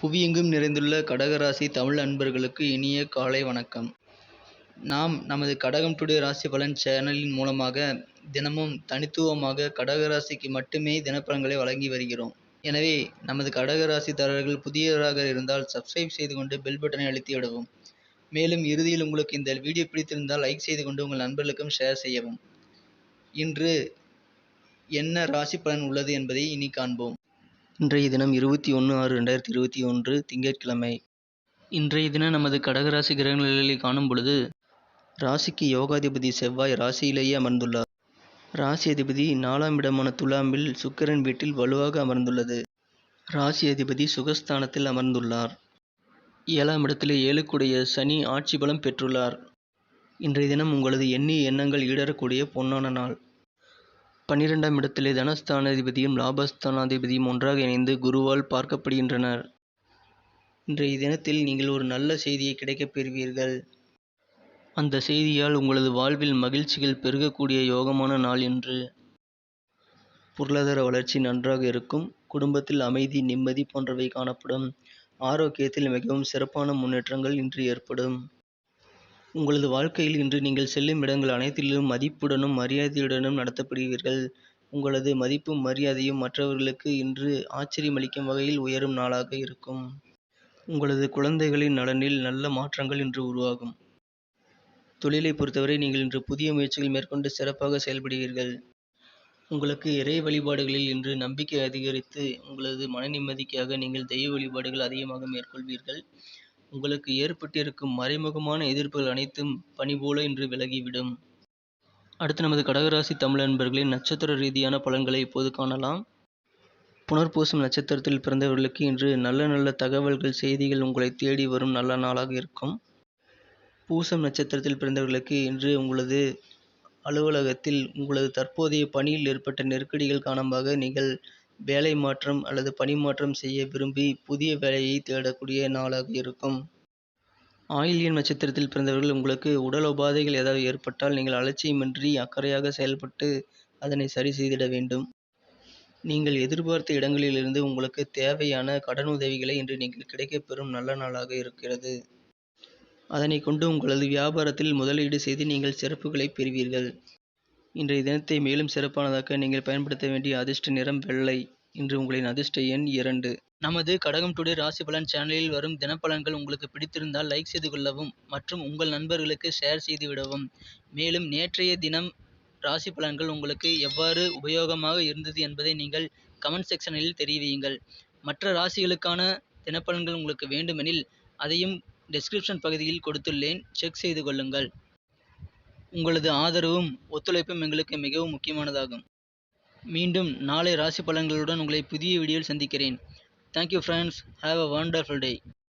புவியெங்கும் நிறைந்துள்ள கடகராசி தமிழ் அன்பர்களுக்கு இனிய காலை வணக்கம். நாம் நமது கடகம் டுடே ராசி பலன் சேனலின் மூலமாக தினமும் தனித்துவமாக கடகராசிக்கு மட்டுமே தினப்பலன்களை வழங்கி வருகிறோம். எனவே நமது கடகராசிதாரர்கள் புதியவராக இருந்தால் சப்ஸ்கிரைப் செய்து கொண்டு பெல் பட்டனை அழுத்தி விடவும். மேலும் இறுதியில் உங்களுக்கு இந்த வீடியோ பிடித்திருந்தால் லைக் செய்து கொண்டு உங்கள் நண்பர்களுக்கும் ஷேர் செய்யவும். இன்று என்ன ராசி பலன் உள்ளது என்பதை இனி காண்போம். இன்றைய தினம் 21/6/2021 திங்கட்கிழமை. இன்றைய தினம் நமது கடகராசி கிரகநிலைகளை காணும் பொழுது ராசிக்கு யோகாதிபதி செவ்வாய் ராசியிலேயே அமர்ந்துள்ளார். ராசி அதிபதி 4ஆம் இடமான துலாமில் சுக்கிரன் வீட்டில் வலுவாக அமர்ந்துள்ளது. ராசி அதிபதி சுகஸ்தானத்தில் அமர்ந்துள்ளார். 7ஆம் இடத்திலே 7க்குடைய சனி ஆட்சி பலம் பெற்றுள்ளார். இன்றைய தினம் உங்களது எண்ணிய எண்ணங்கள் ஈடேறக்கூடிய பொன்னான நாள். 12ஆம் இடத்திலே தனஸ்தானாதிபதியும் லாபஸ்தானாதிபதியும் ஒன்றாக இணைந்து குருவால் பார்க்கப்படுகின்றனர். இன்றைய தினத்தில் நீங்கள் ஒரு நல்ல செய்தியை கிடைக்கப் பெறுவீர்கள். அந்த செய்தியால் உங்களது வாழ்வில் மகிழ்ச்சிகள் பெருகக்கூடிய யோகமான நாள் என்று. பொருளாதார வளர்ச்சி நன்றாக இருக்கும். குடும்பத்தில் அமைதி, நிம்மதி போன்றவை காணப்படும். ஆரோக்கியத்தில் மிகவும் சிறப்பான முன்னேற்றங்கள் இன்று ஏற்படும். உங்களது வாழ்க்கையில் இன்று நீங்கள் செல்லும் இடங்கள் அனைத்திலும் மதிப்புடனும் மரியாதையுடனும் நடத்தப்படுவீர்கள். உங்களது மதிப்பும் மரியாதையும் மற்றவர்களுக்கு இன்று ஆச்சரியமளிக்கும் வகையில் உயரும் நாளாக இருக்கும். உங்களது குழந்தைகளின் நலனில் நல்ல மாற்றங்கள் இன்று உருவாகும். தொழிலை பொறுத்தவரை நீங்கள் இன்று புதிய முயற்சிகள் மேற்கொண்டு சிறப்பாக செயல்படுவீர்கள். உங்களுக்கு இறை வழிபாடுகளில் இன்று நம்பிக்கை அதிகரித்து உங்களது மன நிம்மதிக்காக நீங்கள் தெய்வ வழிபாடுகள் அதிகமாக மேற்கொள்வீர்கள். உங்களுக்கு ஏற்பட்டிருக்கும் மறைமுகமான எதிர்ப்புகள் அனைத்தும் பனி போல இன்று விலகிவிடும். அடுத்து நமது கடகராசி தமிழ் அன்பர்களின் நட்சத்திர ரீதியான பலன்களை இப்போது காணலாம். புனர்பூசம் நட்சத்திரத்தில் பிறந்தவர்களுக்கு இன்று நல்ல நல்ல தகவல்கள், செய்திகள் உங்களை தேடி வரும் நல்ல நாளாக இருக்கும். பூசம் நட்சத்திரத்தில் பிறந்தவர்களுக்கு இன்று உங்களது அலுவலகத்தில் உங்களது தற்போதைய பணியில் ஏற்பட்ட நெருக்கடிகள் காரணமாக நீங்கள் வேலை மாற்றம் அல்லது பணி மாற்றம் செய்ய விரும்பி புதிய வேலையை தேடக்கூடிய நாளாக இருக்கும். ஆயில்யம் நட்சத்திரத்தில் பிறந்தவர்கள் உங்களுக்கு உடல் உபாதைகள் ஏதாவது ஏற்பட்டால் நீங்கள் அலட்சியமின்றி அக்கறையாக செயல்பட்டு அதனை சரி செய்திட வேண்டும். நீங்கள் எதிர்பார்த்த இடங்களிலிருந்து உங்களுக்கு தேவையான கடன் உதவிகளை இன்று நீங்கள் கிடைக்கப்பெறும் நல்ல நாளாக இருக்கிறது. அதனை கொண்டு உங்களது வியாபாரத்தில் முதலீடு செய்து நீங்கள் சிறப்புகளை பெறுவீர்கள். இன்றைய தினத்தை மேலும் சிறப்பானதாக்க நீங்கள் பயன்படுத்த வேண்டிய அதிர்ஷ்ட நிறம் வெள்ளை. இன்று உங்களின் அதிர்ஷ்ட எண் 2. நமது கடகம் டுடே ராசி பலன் சேனலில் வரும் தினப்பலன்கள் உங்களுக்கு பிடித்திருந்தால் லைக் செய்து கொள்ளவும் மற்றும் உங்கள் நண்பர்களுக்கு ஷேர் செய்து விடவும். மேலும் நேற்றைய தினம் ராசி பலன்கள் உங்களுக்கு எவ்வாறு உபயோகமாக இருந்தது என்பதை நீங்கள் கமெண்ட் செக்ஷனில் தெரிவியுங்கள். மற்ற ராசிகளுக்கான தினப்பலன்கள் உங்களுக்கு வேண்டுமெனில் அதையும் டிஸ்கிரிப்ஷன் பகுதியில் கொடுத்துள்ளேன், செக் செய்து கொள்ளுங்கள். உங்களது ஆதரவும் ஒத்துழைப்பும் எங்களுக்கு மிகவும் முக்கியமானதாகும். மீண்டும் நாளை ராசி பலன்களுடன் உங்களை புதிய வீடியோவில் சந்திக்கிறேன். Thank you friends. Have a wonderful day.